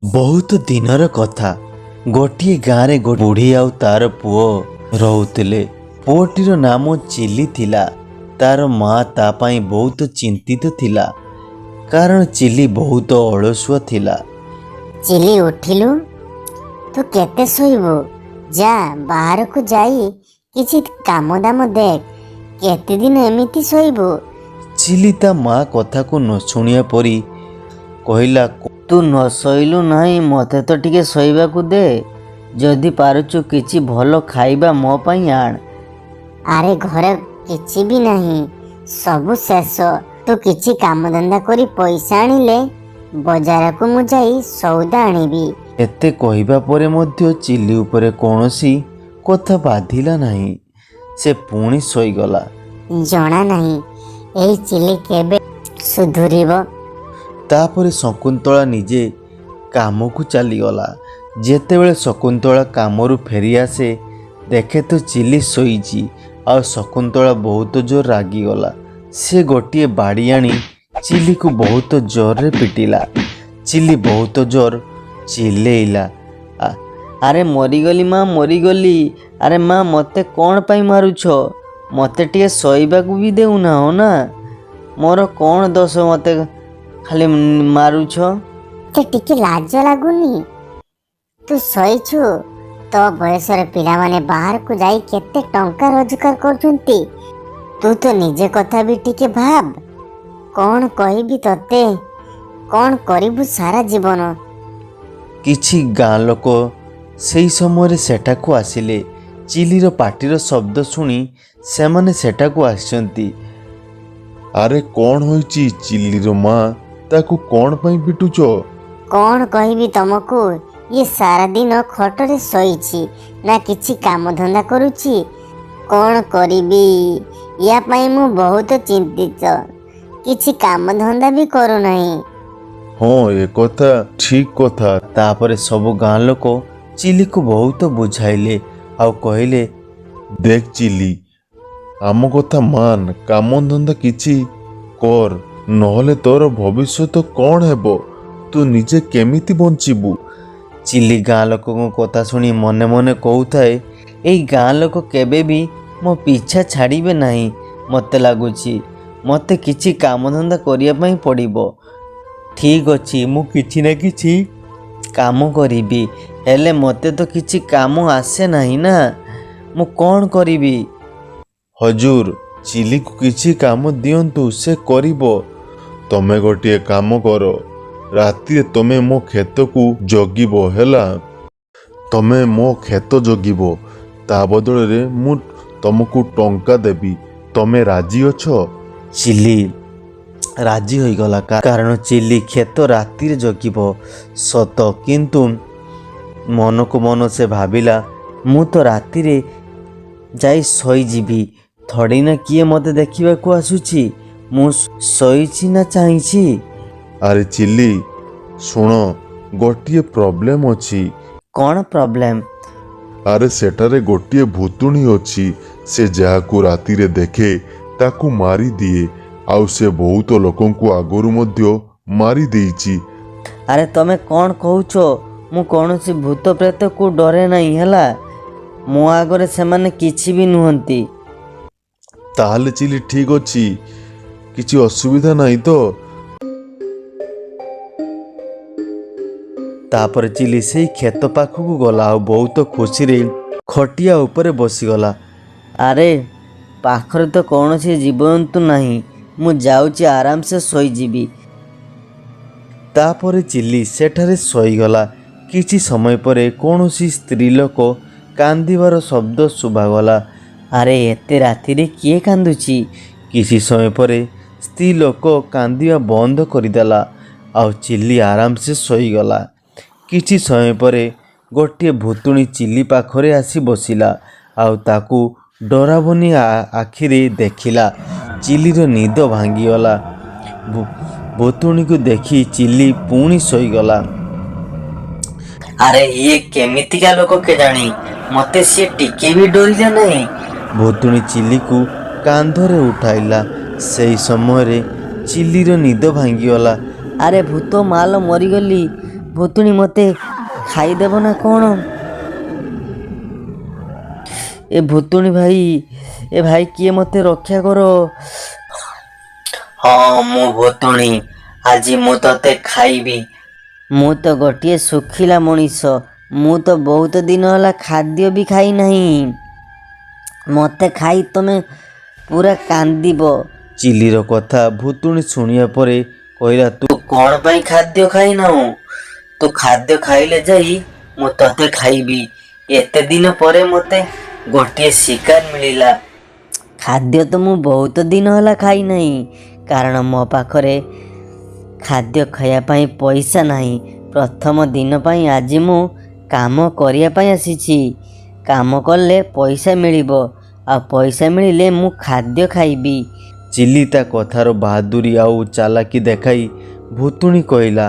ବହୁତ ଦିନର କଥା। ଗୋଟିଏ ଗାଁରେ ବୁଢ଼ୀ ଆଉ ତାର ପୁଅ ରହୁଥିଲେ। ପୁଅଟିର ନାମ ଚିଲି ଥିଲା। ତାର ମା ତା ପାଇଁ ବହୁତ ଚିନ୍ତିତ ଥିଲା, କାରଣ ଚିଲି ବହୁତ ଅଳସୁଆ ଥିଲା। ଚିଲି ଉଠିଲୁ, ତୁ କେତେ ଶୋଇବୁ? ଯା ବାହାରକୁ ଯାଇ କିଛି କାମ ଦାମ ଦେଖ। କେତେ ଦିନ ଏମିତି ଶୋଇବୁ? ଚିଲି ତା ମା କଥାକୁ ନ ଶୁଣିବା ପରି କହିଲା, ତୁ ନ ଶୋଇଲୁ ନାହିଁ, ମୋତେ ତ ଟିକେ ଶୋଇବାକୁ ଦେ। ଯଦି ପାରୁଛୁ କିଛି ଭଲ ଖାଇବା ମୋ ପାଇଁ ଆଣ। ଆରେ ଘରେ କିଛି ବି ନାହିଁ, ସବୁ ଶେଷ। ତୁ କିଛି କାମଧନ୍ଦା କରି ପଇସା ଆଣିଲେ ବଜାରକୁ ମୁଁ ଯାଇ ସଉଦା ଆଣିବି। ଏତେ କହିବା ପରେ ମଧ୍ୟ ଚିଲି ଉପରେ କୌଣସି କଥା ବାଧିଲା ନାହିଁ। ସେ ପୁଣି ଶୋଇଗଲା। ଜଣା ନାହିଁ ଏଇ ଚିଲି କେବେ ସୁଧୁରିବ। ତାପରେ ଶକୁନ୍ତଳା ନିଜେ କାମକୁ ଚାଲିଗଲା। ଯେତେବେଳେ ଶକୁନ୍ତଳା କାମରୁ ଫେରିଆସେ, ଦେଖେ ତ ଚିଲି ଶୋଇଛି। ଆଉ ଶକୁନ୍ତଳା ବହୁତ ଜୋର ରାଗିଗଲା। ସେ ଗୋଟିଏ ବାଡ଼ି ଆଣି ଚିଲିକୁ ବହୁତ ଜୋରରେ ପିଟିଲା। ଚିଲି ବହୁତ ଜୋର ଚିଲେଇଲା, ଆରେ ମରିଗଲି ମା, ମରିଗଲି। ଆରେ ମା, ମୋତେ କ'ଣ ପାଇଁ ମାରୁଛ? ମୋତେ ଟିକେ ଶୋଇବାକୁ ବି ଦେଉନାହ ନା। ମୋର କ'ଣ ଦୋଷ, ମୋତେ ଖାଲି ମାରୁଛ? ତତେ ଟିକେ ଲାଜ ଲାଗୁନି? ତୁ ଶୋଇଛୁ? ତୋ ବୟସର ପିଲାମାନେ ବାହାରକୁ ଯାଇ କେତେ ଟଙ୍କା ରୋଜଗାର କରୁଛନ୍ତି। ତୁ ତ ନିଜେ କଥା ବି ଟିକେ ଭାବ। କ'ଣ କହିବି ତତେ? କ'ଣ କରିବୁ ସାରା ଜୀବନ? କିଛି ଗାଁ ଲୋକ ସେହି ସମୟରେ ସେଠାକୁ ଆସିଲେ। ଚିଲିର ପାଟିର ଶବ୍ଦ ଶୁଣି ସେମାନେ ସେଠାକୁ ଆସିଛନ୍ତି। ଆରେ କ'ଣ ହୋଇଛି? ଚିଲିର ମା ତାକୁ କ'ଣ ପାଇଁ ପିଟୁଛ? କ'ଣ କହିବି ତମକୁ? ଇଏ ସାରା ଦିନ ଖଟରେ ଶୋଇଛି, ନା କିଛି କାମ ଧନ୍ଦା କରୁଛି। କ'ଣ କରିବି? ୟା ପାଇଁ ମୁଁ ବହୁତ ଚିନ୍ତିତ। କିଛି କାମ ଧନ୍ଦା ବି କରୁନାହିଁ। ହଁ, ଏ କଥା ଠିକ କଥା। ତାପରେ ସବୁ ଗାଁ ଲୋକ ଚିଲିକୁ ବହୁତ ବୁଝାଇଲେ ଆଉ କହିଲେ, ଦେଖ ଚିଲି, ଆମ କଥା ମାନ, କାମ ଧନ୍ଦା କିଛି କର, ନହେଲେ ତୋର ଭବିଷ୍ୟତ କ'ଣ ହେବ? ତୁ ନିଜେ କେମିତି ବଞ୍ଚିବୁ? ଚିଲି ଗାଁ ଲୋକଙ୍କ କଥା ଶୁଣି ମନେ ମନେ କହୁଥାଏ, ଏଇ ଗାଁ ଲୋକ କେବେ ବି ମୋ ପିଛା ଛାଡ଼ିବେ ନାହିଁ। ମୋତେ ଲାଗୁଛି ମୋତେ କିଛି କାମଧନ୍ଦା କରିବା ପାଇଁ ପଡ଼ିବ। ଠିକ୍ ଅଛି, ମୁଁ କିଛି ନା କିଛି କାମ କରିବି। ହେଲେ ମୋତେ ତ କିଛି କାମ ଆସେ ନାହିଁ ନା, ମୁଁ କ'ଣ କରିବି? ହଜୁର, ଚିଲିକୁ କିଛି କାମ ଦିଅନ୍ତୁ, ସେ କରିବ। ତମେ ଗୋଟିଏ କାମ କର, ରାତିରେ ତମେ ମୋ କ୍ଷେତକୁ ଜଗିବ ହେଲା। ତମେ ମୋ କ୍ଷେତ ଜଗିବ, ତା ବଦଳରେ ମୁଁ ତମକୁ ଟଙ୍କା ଦେବି। ତମେ ରାଜି ଅଛ? ଚିଲି ରାଜି ହୋଇଗଲା, କାରଣ ଚିଲି କ୍ଷେତ ରାତିରେ ଜଗିବ ସତ, କିନ୍ତୁ ମନକୁ ମନ ସେ ଭାବିଲା, ମୁଁ ତ ରାତିରେ ଯାଇ ଶୋଇଯିବି। ଥୋଡ଼ି ନା କିଏ ମୋତେ ଦେଖିବାକୁ ଆସୁଛି। ମୁଁ ଶୋଇଛି ନା ଚାହିଁଛି? ଆରେ ଚିଲି, ଶୁଣ, ଗୋଟିଏ ପ୍ରୋବ୍ଲେମ ଅଛି। କ'ଣ ପ୍ରୋବ୍ଲେମ୍? ଆରେ ସେଠାରେ ଗୋଟିଏ ଭୂତୁଣୀ ଅଛି। ସେ ଯାହାକୁ ରାତିରେ ଦେଖେ ତାକୁ ମାରିଦିଏ। ଆଉ ସେ ବହୁତ ଲୋକଙ୍କୁ ଆଗରୁ ମଧ୍ୟ ମାରି ଦେଇଛି। ଆରେ ତମେ କ'ଣ କହୁଛ? ମୁଁ କୌଣସି ଭୂତ ପ୍ରେତକୁ ଡରେ ନାହିଁ ହେଲା। ମୋ ଆଗରେ ସେମାନେ କିଛି ବି ନୁହନ୍ତି। ତାହେଲେ ଚିଲି ଠିକ ଅଛି, କିଛି ଅସୁବିଧା ନାହିଁ ତ? ତାପରେ ଚିଲି ସେଇ କ୍ଷେତ ପାଖକୁ ଗଲା ଆଉ ବହୁତ ଖୁସିରେ ଖଟିଆ ଉପରେ ବସିଗଲା। ଆରେ ପାଖରେ ତ କୌଣସି ଜୀବଜନ୍ତୁ ନାହିଁ, ମୁଁ ଯାଉଛି ଆରାମସେ ଶୋଇଯିବି। ତାପରେ ଚିଲି ସେଠାରେ ଶୋଇଗଲା। କିଛି ସମୟ ପରେ କୌଣସି ସ୍ତ୍ରୀ ଲୋକ କାନ୍ଦିବାର ଶବ୍ଦ ଶୁଭାଗଲା। ଆରେ ଏତେ ରାତିରେ କିଏ କାନ୍ଦୁଛି? କିଛି ସମୟ ପରେ ସ୍ତ୍ରୀ ଲୋକ କାନ୍ଦିବା ବନ୍ଦ କରିଦେଲା ଆଉ ଚିଲି ଆରାମସେ ଶୋଇଗଲା। କିଛି ସମୟ ପରେ ଗୋଟିଏ ଭୂତୁଣୀ ଚିଲି ପାଖରେ ଆସି ବସିଲା ଆଉ ତାକୁ ଡରାବନି ଆଖିରେ ଦେଖିଲା। ଚିଲିର ନିଦ ଭାଙ୍ଗିଗଲା। ଭୂତୁଣୀକୁ ଦେଖି ଚିଲି ପୁଣି ଶୋଇଗଲା। ଆରେ ଇଏ କେମିତିକା ଲୋକ କେଜାଣି? ମୋତେ ସିଏ ଟିକେ ବି ଡରିଲା ନାହିଁ। ଭୂତୁଣୀ ଚିଲିକୁ କାନ୍ଧରେ ଉଠାଇଲା। ସେହି ସମୟରେ ଚିଲିର ନିଦ ଭାଙ୍ଗିଗଲା। ଆରେ ଭୂତ ମାଲ, ମରିଗଲି। ଭୁତୁଣୀ ମୋତେ ଖାଇଦେବ ନା କ'ଣ? ଏ ଭୁତୁଣୀ ଭାଇ, ଏ ଭାଇ କିଏ ମୋତେ ରକ୍ଷା କର। ହଁ ମୁଁ ଭୁତୁଣୀ, ଆଜି ମୁଁ ତତେ ଖାଇବି। ମୁଁ ତ ଗୋଟିଏ ଶୁଖିଲା ମଣିଷ, ମୁଁ ତ ବହୁତ ଦିନ ହେଲା ଖାଦ୍ୟ ବି ଖାଇନାହିଁ। ମୋତେ ଖାଇ ତମେ ପୁରା କାନ୍ଦିବ। ଚିଲିର କଥା ଭୁତୁଣୀ ଶୁଣିବା ପରେ କହିଲା, ତୁ କ'ଣ ପାଇଁ ଖାଦ୍ୟ ଖାଇନାହୁଁ? ତୁ ଖାଦ୍ୟ ଖାଇଲେ ଯାଇ ମୁଁ ତତେ ଖାଇବି। ଏତେ ଦିନ ପରେ ମୋତେ ଗୋଟିଏ ଶିକାର ମିଳିଲା। ଖାଦ୍ୟ ତ ମୁଁ ବହୁତ ଦିନ ହେଲା ଖାଇନାହିଁ, କାରଣ ମୋ ପାଖରେ ଖାଦ୍ୟ ଖାଇବା ପାଇଁ ପଇସା ନାହିଁ। ପ୍ରଥମ ଦିନ ପାଇଁ ଆଜି ମୁଁ କାମ କରିବା ପାଇଁ ଆସିଛି। କାମ କଲେ ପଇସା ମିଳିବ, ଆଉ ପଇସା ମିଳିଲେ ମୁଁ ଖାଦ୍ୟ ଖାଇବି। ଚିଲି ତା କଥାର ବାହାଦୁରୀ ଆଉ ଚାଲାକି ଦେଖାଇ ଭୁତୁଣୀ କହିଲା,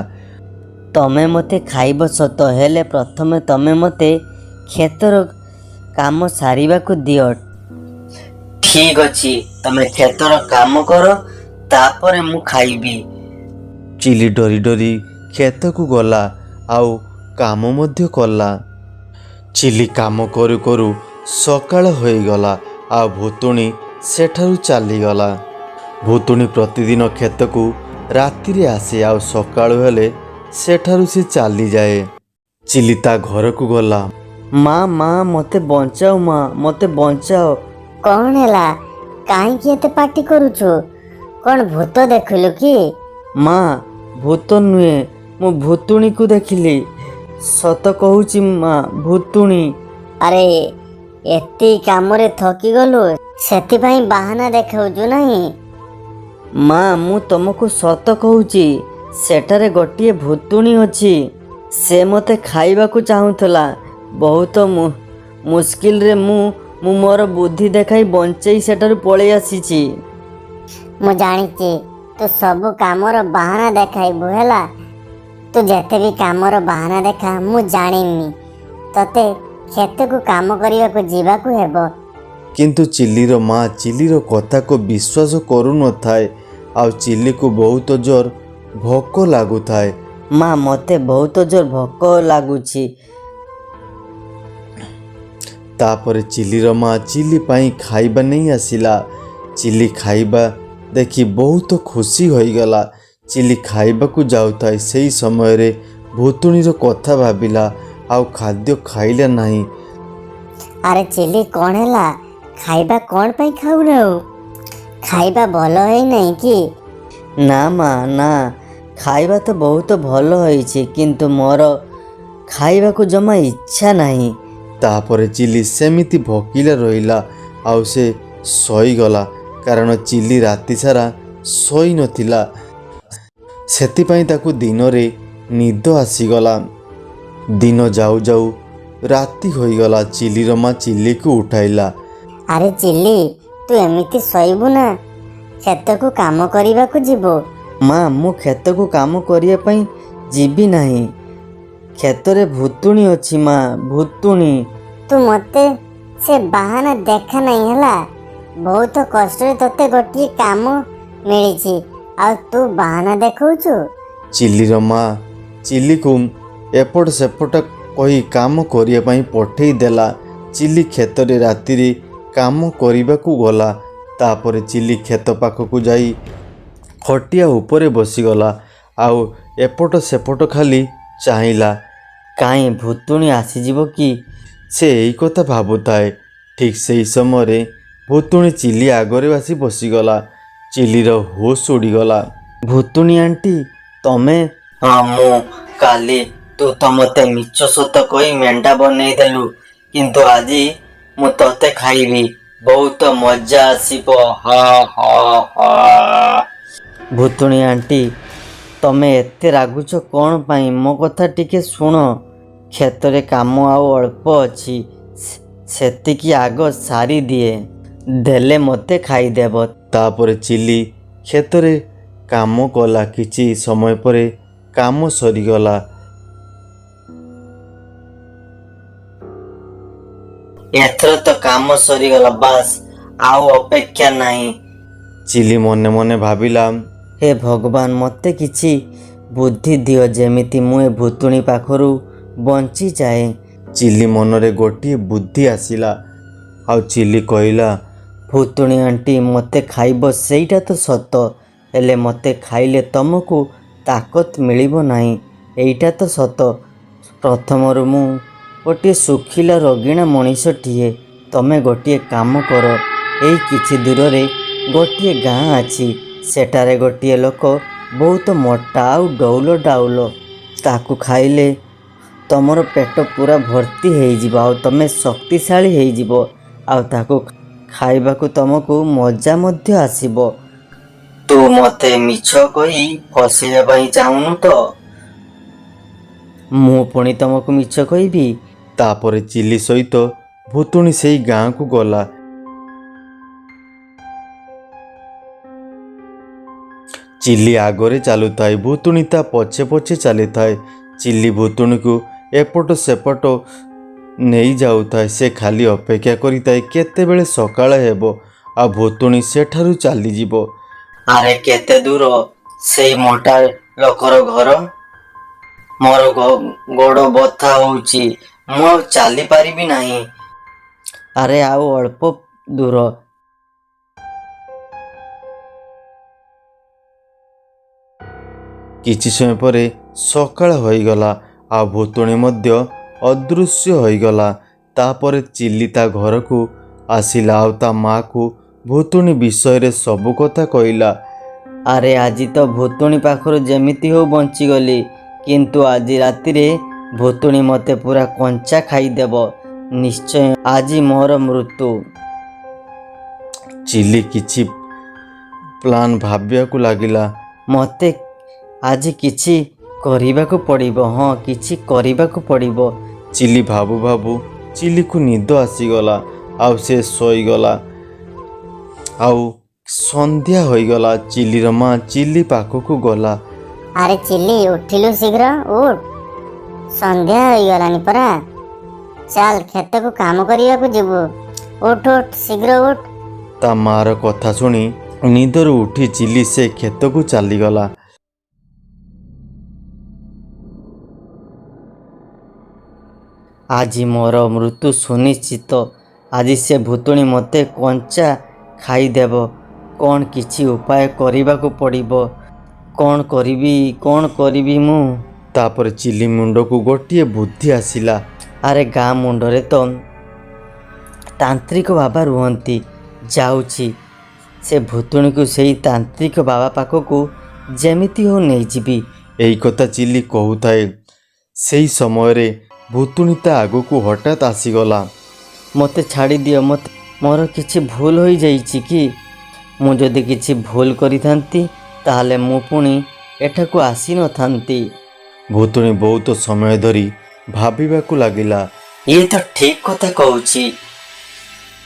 ତମେ ମୋତେ ଖାଇବ ସତ, ହେଲେ ପ୍ରଥମେ ତମେ ମୋତେ କ୍ଷେତର କାମ ସାରିବାକୁ ଦିଅ। ଠିକ୍ ଅଛି, ତମେ କ୍ଷେତର କାମ କର, ତାପରେ ମୁଁ ଖାଇବି। ଚିଲି ଡରି ଡରି କ୍ଷେତକୁ ଗଲା ଆଉ କାମ ମଧ୍ୟ କଲା। ଚିଲି କାମ କରୁ କରୁ ସକାଳ ହୋଇଗଲା ଆଉ ଭୁତୁଣୀ ସେଠାରୁ ଚାଲିଗଲା। ଭୁତୁଣୀ ପ୍ରତିଦିନ କ୍ଷେତକୁ ରାତିରେ ଆସେ ଆଉ ସକାଳୁ ହେଲେ ସେଠାରୁ ସେ ଚାଲିଯାଏ। ଚିଲି ତା ଘରକୁ ଗଲା। ମା ମୋତେ ବଞ୍ଚାଅ, ମା ମୋତେ ବଞ୍ଚାଅ। କ'ଣ ହେଲା? କାହିଁକି ଏତେ ପାଟି କରୁଛୁ? କ'ଣ ଭୂତ ଦେଖିଲୁ କି? ମା, ଭୂତ ନୁହେଁ, ମୁଁ ଭୁତୁଣୀକୁ ଦେଖିଲି। ସତ କହୁଛି ମା, ଭୁତୁଣୀ। ଆରେ ଏତେ କାମରେ ଥକିଗଲୁ, ସେଥିପାଇଁ ବାହାନା ଦେଖାଉଛୁ ନାହିଁ? ମା, ମୁଁ ତମକୁ ସତ କହୁଛି, ସେଠାରେ ଗୋଟିଏ ଭୁତୁଣୀ ଅଛି। ସେ ମୋତେ ଖାଇବାକୁ ଚାହୁଁଥିଲା। ବହୁତ ମୁସ୍କିଲରେ ମୁଁ ମୋର ବୁଦ୍ଧି ଦେଖାଇ ବଞ୍ଚେଇ ସେଠାରୁ ପଳେଇ ଆସିଛି। ମୁଁ ଜାଣିଛି ତୁ ସବୁ କାମର ବାହାନା ଦେଖାଇବୁ ହେଲା। ତୁ ଯେତେ ବି କାମର ବାହାନା ଦେଖା, ମୁଁ ଜାଣିନି ତତେ କ୍ଷେତକୁ କାମ କରିବାକୁ ଯିବାକୁ ହେବ। କିନ୍ତୁ ଚିଲିର ମା ଚିଲିର କଥାକୁ ବିଶ୍ୱାସ କରୁନଥାଏ ଆଉ ଚିଲିକୁ ବହୁତ ଜୋର ଭୋକ ଲାଗୁଥାଏ। ମା, ମୋତେ ବହୁତ ଜୋର ଭୋକ ଲାଗୁଛି। ତାପରେ ଚିଲିର ମା ଚିଲି ପାଇଁ ଖାଇବା ନେଇ ଆସିଲା। ଚିଲି ଖାଇବା ଦେଖି ବହୁତ ଖୁସି ହୋଇଗଲା। ଚିଲି ଖାଇବାକୁ ଯାଉଥାଏ, ସେହି ସମୟରେ ଭୁତୁଣୀର କଥା ଭାବିଲା ଆଉ ଖାଦ୍ୟ ଖାଇଲା ନାହିଁ। ଆରେ ଚିଲି, କ'ଣ ହେଲା? ଖାଇବା କ'ଣ ପାଇଁ ଖାଉନାହୁଁ? ଖାଇବା ଭଲ ହେଇନାହିଁ କି? ନା ମା, ନା, ଖାଇବା ତ ବହୁତ ଭଲ ହୋଇଛି, କିନ୍ତୁ ମୋର ଖାଇବାକୁ ଜମା ଇଚ୍ଛା ନାହିଁ। ତାପରେ ଚିଲି ସେମିତି ଭୋକିଲା ରହିଲା ଆଉ ସେ ଶୋଇଗଲା, କାରଣ ଚିଲି ରାତି ସାରା ଶୋଇନଥିଲା। ସେଥିପାଇଁ ତାକୁ ଦିନରେ ନିଦ ଆସିଗଲା। ଦିନ ଯାଉ ଯାଉ ରାତି ହୋଇଗଲା। ଚିଲିର ମା ଚିଲିକୁ ଉଠାଇଲା। ଆରେ ଚିଲି, ତୁ ଏମିତି ଶୋଇବୁ ନା, କ୍ଷେତକୁ କାମ କରିବାକୁ ଯିବୁ। ମା, ମୁଁ କ୍ଷେତକୁ କାମ କରିବା ପାଇଁ ଯିବି ନାହିଁ। କ୍ଷେତରେ ଭୁତୁଣୀ ଅଛି ମା, ଭୁତୁଣୀ। ତୁ ମୋତେ ସେ ବାହାନା ଦେଖା ନାହିଁ ହେଲା। ବହୁତ କଷ୍ଟରେ ତତେ ଗୋଟିଏ କାମ ମିଳିଛି ଆଉ ତୁ ବାହାନା ଦେଖାଉଛୁ। ଚିଲିର ମା ଚିଲିକୁ ଏପଟ ସେପଟ କହି କାମ କରିବା ପାଇଁ ପଠେଇ ଦେଲା। ଚିଲି କ୍ଷେତରେ ରାତିରେ କାମ କରିବାକୁ ଗଲା। ତାପରେ ଚିଲି କ୍ଷେତ ପାଖକୁ ଯାଇ ଖଟିଆ ଉପରେ ବସିଗଲା ଆଉ ଏପଟ ସେପଟ ଖାଲି ଚାହିଁଲା। କାହିଁ ଭୁତୁଣୀ ଆସିଯିବ କି? ସେ ଏଇ କଥା ଭାବୁଥାଏ। ଠିକ୍ ସେହି ସମୟରେ ଭୁତୁଣୀ ଚିଲି ଆଗରେ ଆସି ବସିଗଲା। ଚିଲିର ହୋସ୍ ଉଡ଼ିଗଲା। ଭୁତୁଣୀ ଆଣ୍ଟି, ତମେ? ହଁ, ମୁଁ। କାଲି ତୁ ତ ମୋତେ ମିଛ ସତ କହି ମେଣ୍ଢା ବନେଇଦେଲୁ, କିନ୍ତୁ ଆଜି ମୁଁ ତତେ ଖାଇବି। ବହୁତ ମଜା ଆସିବ। ହା ହା ହା। ଭୁତୁଣୀ ଆଣ୍ଟି, ତମେ ଏତେ ରାଗୁଛ କ'ଣ ପାଇଁ? ମୋ କଥା ଟିକେ ଶୁଣ। କ୍ଷେତରେ କାମ ଆଉ ଅଳ୍ପ ଅଛି, ସେତିକି ଆଗ ସାରିଦିଏ, ଦେଲେ ମୋତେ ଖାଇଦେବ। ତାପରେ ଚିଲି କ୍ଷେତରେ କାମ କଲା। କିଛି ସମୟ ପରେ କାମ ସରିଗଲା। ଏଥର ତ କାମ ସରିଗଲା, ବାସ୍ ଆଉ ଅପେକ୍ଷା ନାହିଁ। ଚିଲି ମନେ ମନେ ଭାବିଲା, ହେ ଭଗବାନ, ମୋତେ କିଛି ବୁଦ୍ଧି ଦିଅ ଯେମିତି ମୁଁ ଏ ଭୁତୁଣୀ ପାଖରୁ ବଞ୍ଚିଯାଏ। ଚିଲି ମନରେ ଗୋଟିଏ ବୁଦ୍ଧି ଆସିଲା। ଆଉ ଚିଲି କହିଲା, ଭୁତୁଣୀ ଆଣ୍ଟି ମୋତେ ଖାଇବ ସେଇଟା ତ ସତ, ହେଲେ ମୋତେ ଖାଇଲେ ତମକୁ ତାକତ ମିଳିବ ନାହିଁ, ଏଇଟା ତ ସତ। ପ୍ରଥମରୁ ମୁଁ ଗୋଟିଏ ଶୁଖିଲା ରଗିଣା ମଣିଷଟିଏ। ତମେ ଗୋଟିଏ କାମ କର, ଏଇ କିଛି ଦୂରରେ ଗୋଟିଏ ଗାଁ ଅଛି। ସେଠାରେ ଗୋଟିଏ ଲୋକ ବହୁତ ମୋଟା ଆଉ ଡଉଲ ଡାଉଲ। ତାକୁ ଖାଇଲେ ତମର ପେଟ ପୁରା ଭର୍ତ୍ତି ହେଇଯିବ ଆଉ ତମେ ଶକ୍ତିଶାଳୀ ହେଇଯିବ। ଆଉ ତାକୁ ଖାଇବାକୁ ତମକୁ ମଜା ମଧ୍ୟ ଆସିବ। ତୁ ମୋତେ ମିଛ କହି ଫସେଇବା ପାଇଁ ଚାହୁଁନୁ ତ? ମୁଁ ପୁଣି ତମକୁ ମିଛ କହିବି? ତାପରେ ଚିଲି ସହିତ ଭୁତୁଣୀ ସେଇ ଗାଁକୁ ଗଲା। ଚିଲି ଆଗରେ ଚାଲୁଥାଏ, ଭୁତୁଣୀ ତା ପଛେ ପଛେ ଚାଲିଥାଏ। ଚିଲି ଭୁତୁଣୀକୁ ଏପଟ ସେପଟ ନେଇ ଯାଉଥାଏ। ସେ ଖାଲି ଅପେକ୍ଷା କରିଥାଏ କେତେବେଳେ ସକାଳ ହେବ ଆଉ ଭୁତୁଣୀ ସେଠାରୁ ଚାଲିଯିବ। ଆରେ କେତେ ଦୂର ସେଇ ମୋଟା ଲୋକର ଘର? ମୋର ଗୋଡ଼ ବଥା ହେଉଛି, ମୁଁ ଆଉ ଚାଲିପାରିବି ନାହିଁ। ଆରେ ଆଉ ଅଳ୍ପ ଦୂର। କିଛି ସମୟ ପରେ ସକାଳ ହୋଇଗଲା ଆଉ ଭୁତୁଣୀ ମଧ୍ୟ ଅଦୃଶ୍ୟ ହୋଇଗଲା। ତାପରେ ଚିଲି ତା ଘରକୁ ଆସିଲା ଆଉ ତା ମାଆକୁ ଭୁତୁଣୀ ବିଷୟରେ ସବୁ କଥା କହିଲା। ଆରେ ଆଜି ତ ଭୁତୁଣୀ ପାଖରୁ ଯେମିତି ହଉ ବଞ୍ଚିଗଲି, କିନ୍ତୁ ଆଜି ରାତିରେ ଭୁତୁଣୀ ମୋତେ ପୁରା କଞ୍ଚା ଖାଇଦେବ। ନିଶ୍ଚୟ ଆଜି ମୋର ମୃତ୍ୟୁ। ଚିଲି କିଛି ପ୍ଲାନ୍ ଭାବିବାକୁ ଲାଗିଲା। ମୋତେ ଆଜି କିଛି କରିବାକୁ ପଡ଼ିବ। ହଁ, କିଛି କରିବାକୁ ପଡ଼ିବ। ଚିଲି ଭାବୁ ଭାବୁ ଚିଲିକୁ ନିଦ ଆସିଗଲା ଆଉ ସେ ଶୋଇଗଲା। ଆଉ ସନ୍ଧ୍ୟା ହୋଇଗଲା। ଚିଲିର ମା ଚିଲି ପାଖକୁ ଗଲା। ଆରେ ଚିଲି, ଉଠିଲୁ ଶୀଘ୍ର ଉଠ, ସନ୍ଧ୍ୟା ହୋଇଗଲାଣି ପରା। ଚାଲ କ୍ଷେତକୁ କାମ କରିବାକୁ ଯିବୁ। ଉଠ ଉଠ, ଶୀଘ୍ର ଉଠ। ତା ମାର କଥା ଶୁଣି ନିଦରୁ ଉଠି ଚିଲି ସେ କ୍ଷେତକୁ ଚାଲିଗଲା। ଆଜି ମୋର ମୃତ୍ୟୁ ସୁନିଶ୍ଚିତ। ଆଜି ସେ ଭୁତୁଣୀ ମୋତେ କଞ୍ଚା ଖାଇଦେବ। କ'ଣ କିଛି ଉପାୟ କରିବାକୁ ପଡ଼ିବ। କ'ଣ କରିବି ମୁଁ? ତାପରେ ଚିଲି ମୁଣ୍ଡକୁ ଗୋଟିଏ ବୁଦ୍ଧି ଆସିଲା। ଆରେ ଗାଁ ମୁଣ୍ଡରେ ତ ତାନ୍ତ୍ରିକ ବାବା ରୁହନ୍ତି। ଯାଉଛି ସେ ଭୁତୁଣୀକୁ ସେଇ ତାନ୍ତ୍ରିକ ବାବା ପାଖକୁ ଯେମିତି ହଉ ନେଇଯିବି। ଏହି କଥା ଚିଲି କହୁଥାଏ, ସେହି ସମୟରେ ଭୁତୁଣୀ ତା ଆଗକୁ ହଠାତ୍ ଆସିଗଲା। ମୋତେ ଛାଡ଼ିଦିଅ, ମୋର କିଛି ଭୁଲ ହୋଇଯାଇଛି କି? ମୁଁ ଯଦି କିଛି ଭୁଲ କରିଥାନ୍ତି ତାହେଲେ ମୁଁ ପୁଣି ଏଠାକୁ ଆସିନଥାନ୍ତି। ଭୁତୁଣୀ ବହୁତ ସମୟ ଧରି ଭାବିବାକୁ ଲାଗିଲା। ଇଏ ତ ଠିକ କଥା କହୁଛି।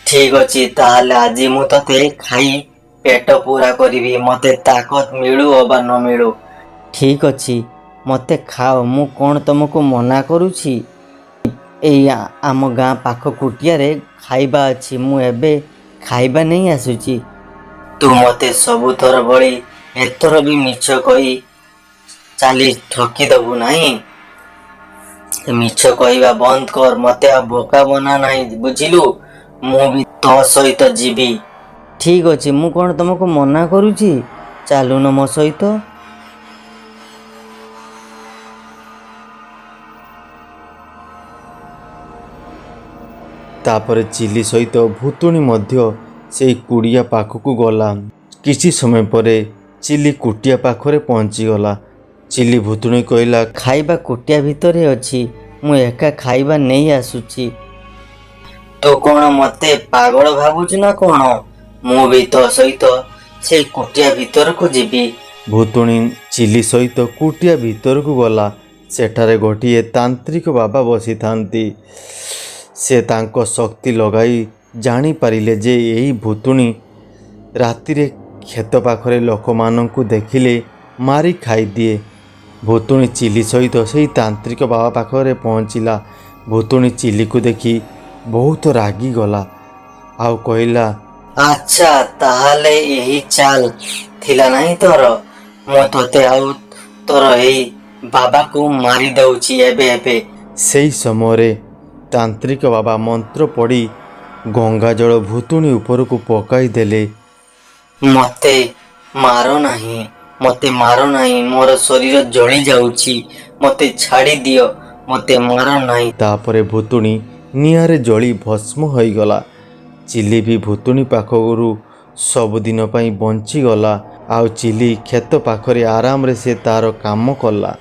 ଠିକ ଅଛି, ତାହେଲେ ଆଜି ମୁଁ ତତେ ଖାଇ ପେଟ ପୂରା କରିବି, ମୋତେ ତାକତ ମିଳୁ ଅବା ନ ମିଳୁ। ଠିକ ଅଛି, ମୋତେ ଖାଅ, ମୁଁ କ'ଣ ତମକୁ ମନା କରୁଛି? ଏଇ ଆମ ଗାଁ ପାଖ କୁଟିଆରେ ଖାଇବା ଅଛି, ମୁଁ ଏବେ ଖାଇବା ନେଇ ଆସୁଛି। ତୁ ମୋତେ ସବୁଥର ଭଳି ଏଥର ବି ମିଛ କହି ଚାଲି ଠକିଦେବୁ ନାହିଁ। ମିଛ କହିବା ବନ୍ଦ କର, ମୋତେ ଆଉ ବୋକା ବନା ନାହିଁ, ବୁଝିଲୁ? ମୁଁ ବି ତୋ ସହିତ ଯିବି। ଠିକ ଅଛି, ମୁଁ କ'ଣ ତମକୁ ମନା କରୁଛି? ଚାଲୁନ ମୋ ସହିତ। ତାପରେ ଚିଲି ସହିତ ଭୁତୁଣୀ ମଧ୍ୟ ସେଇ କୁଡ଼ିଆ ପାଖକୁ ଗଲା। କିଛି ସମୟ ପରେ ଚିଲି କୁଟିଆ ପାଖରେ ପହଞ୍ଚିଗଲା। ଚିଲି ଭୁତୁଣୀ କହିଲା, ଖାଇବା କୁଟିଆ ଭିତରେ ଅଛି, ମୁଁ ଏକା ଖାଇବା ନେଇ ଆସୁଛି। ତୁ କ'ଣ ମୋତେ ପାଗଳ ଭାବୁଛୁ ନା କ'ଣ? ମୁଁ ବି ତୋ ସହିତ ସେଇ କୁଟିଆ ଭିତରକୁ ଯିବି। ଭୁତୁଣୀ ଚିଲି ସହିତ କୁଟିଆ ଭିତରକୁ ଗଲା। ସେଠାରେ ଗୋଟିଏ ତାନ୍ତ୍ରିକ ବାବା ବସିଥାନ୍ତି। ସେ ତାଙ୍କ ଶକ୍ତି ଲଗାଇ ଜାଣିପାରିଲେ ଯେ ଏହି ଭୁତୁଣୀ ରାତିରେ କ୍ଷେତ ପାଖରେ ଲୋକମାନଙ୍କୁ ଦେଖିଲେ ମାରି ଖାଇଦିଏ। ଭୁତୁଣୀ ଚିଲି ସହିତ ସେହି ତାନ୍ତ୍ରିକ ବାବା ପାଖରେ ପହଞ୍ଚିଲା। ଭୁତୁଣୀ ଚିଲିକୁ ଦେଖି ବହୁତ ରାଗିଗଲା ଆଉ କହିଲା, ଆଚ୍ଛା, ତାହେଲେ ଏହି ଚାଲ ଥିଲା ନାହିଁ ତୋର। ମୁଁ ତୋତେ ଆଉ ତୋର ଏଇ ବାବାକୁ ମାରି ଦଉଛି ଏବେ ଏବେ। ସେହି ସମୟରେ ତାନ୍ତ୍ରିକ ବାବା ମନ୍ତ୍ର ପଢ଼ି ଗଙ୍ଗାଜଳ ଭୁତୁଣୀ ଉପରକୁ ପକାଇ ଦେଲେ। ମୋତେ ମାର ନାହିଁ, ମୋତେ ମାର ନାହିଁ, ମୋର ଶରୀର ଜଳି ଯାଉଛି, ମୋତେ ଛାଡ଼ି ଦିଅ, ମୋତେ ମାର ନାହିଁ। ତାପରେ ଭୁତୁଣୀ ନିଆଁରେ ଜଳି ଭସ୍ମ ହୋଇଗଲା। ଚିଲି ବି ଭୁତୁଣୀ ପାଖରୁ ସବୁଦିନ ପାଇଁ ବଞ୍ଚିଗଲା। ଆଉ ଚିଲି କ୍ଷେତ ପାଖରେ ଆରାମରେ ସେ ତାର କାମ କଲା।